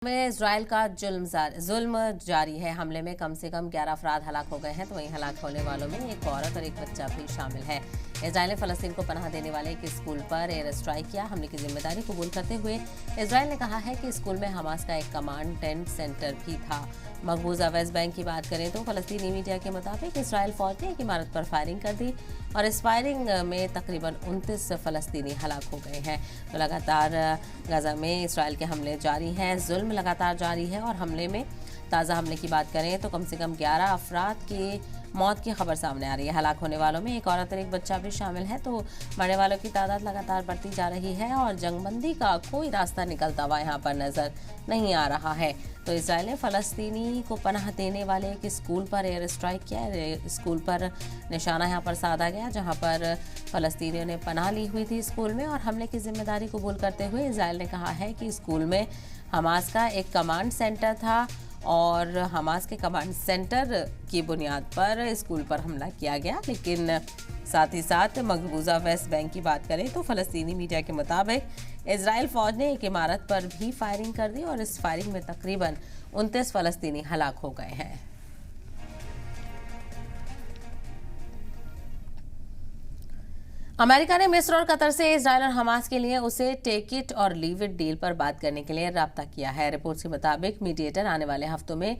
में इजराइल का जुल्म जारी है। हमले में कम से कम 11 अफराद हलाक हो गए हैं, तो वहीं हलाक होने वालों में एक औरत और एक बच्चा भी शामिल है। इजराइल ने फलस्तीन को पनाह देने वाले एक स्कूल पर एयर स्ट्राइक किया। हमले की जिम्मेदारी कबूल करते हुए इजराइल ने कहा है कि स्कूल में हमास का एक कमांड सेंटर भी था। मकबूजा वेस्ट बैंक की बात करें तो फलस्तीनी मीडिया के मुताबिक इजराइल फौज ने एक इमारत पर फायरिंग कर दी और इस फायरिंग में तकरीबन 29 फलस्तीनी हलाक हो गए हैं। तो लगातार गाजा में इजराइल के हमले जारी हैं, जुल्म लगातार जारी है और ताज़ा हमले की बात करें तो कम से कम 11 अफराद की मौत की खबर सामने आ रही है। हलाक होने वालों में एक औरत और एक बच्चा भी शामिल है। तो मरने वालों की तादाद लगातार बढ़ती जा रही है और जंगबंदी का कोई रास्ता निकलता हुआ यहाँ पर नजर नहीं आ रहा है। तो इजराइल ने फलस्तीनी को पनाह देने वाले एक स्कूल पर एयर स्ट्राइक किया। स्कूल पर निशाना यहाँ पर साधा गया, जहाँ पर फलस्तीनियों ने पनाह ली हुई थी स्कूल में। और हमले की जिम्मेदारी कबूल करते हुए इजराइल ने कहा है कि स्कूल में हमास का एक कमांड सेंटर था और हमास के कमांड सेंटर की बुनियाद पर स्कूल पर हमला किया गया। लेकिन साथ ही साथ मकबूजा वेस्ट बैंक की बात करें तो फलस्तीनी मीडिया के मुताबिक इजराइल फौज ने एक इमारत पर भी फायरिंग कर दी और इस फायरिंग में तकरीबन 29 फलस्तीनी हलाक हो गए हैं। अमेरिका ने मिस्र और कतर से इजराइल और हमास के लिए उसे टेक इट और लीव इट डील पर बात करने के लिए राब्ता किया है। रिपोर्ट्स के मुताबिक मीडिएटर आने वाले हफ्तों में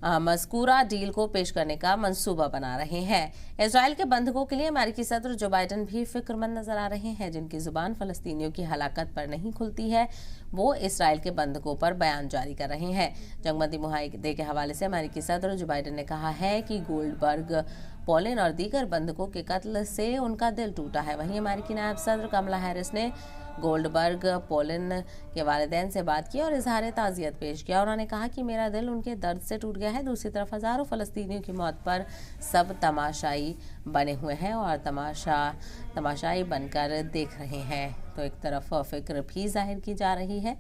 मज़कूरा डील को पेश करने का मंसूबा बना रहे हैं। इजराइल के बंधकों के लिए अमेरिकी सदर जो बाइडन भी फिक्रमंद नजर आ रहे हैं, जिनकी जुबान फलस्तीनियों की हलाकत पर नहीं खुलती है। वो इजराइल के बंधकों पर बयान जारी कर रहे हैं। जंगबंदी मुआहदे के हवाले से अमेरिकी सदर जो बाइडन ने कहा है कि गोल्डबर्ग, पोलिन और दीगर बंधकों के कत्ल से उनका दिल टूटा है। वहीं अमेरिकी नायब सदर कमला हैरिस ने गोल्डबर्ग, पोलिन के वालिदैन से बात की और इजहार ताज़ियत पेश किया। उन्होंने कहा कि मेरा दिल उनके दर्द से टूट गया है। दूसरी तरफ हज़ारों फलस्तीनियों की मौत पर सब तमाशाई बने हुए हैं और तमाशाई बनकर देख रहे हैं। तो एक तरफ फिक्र भी जाहिर की जा रही है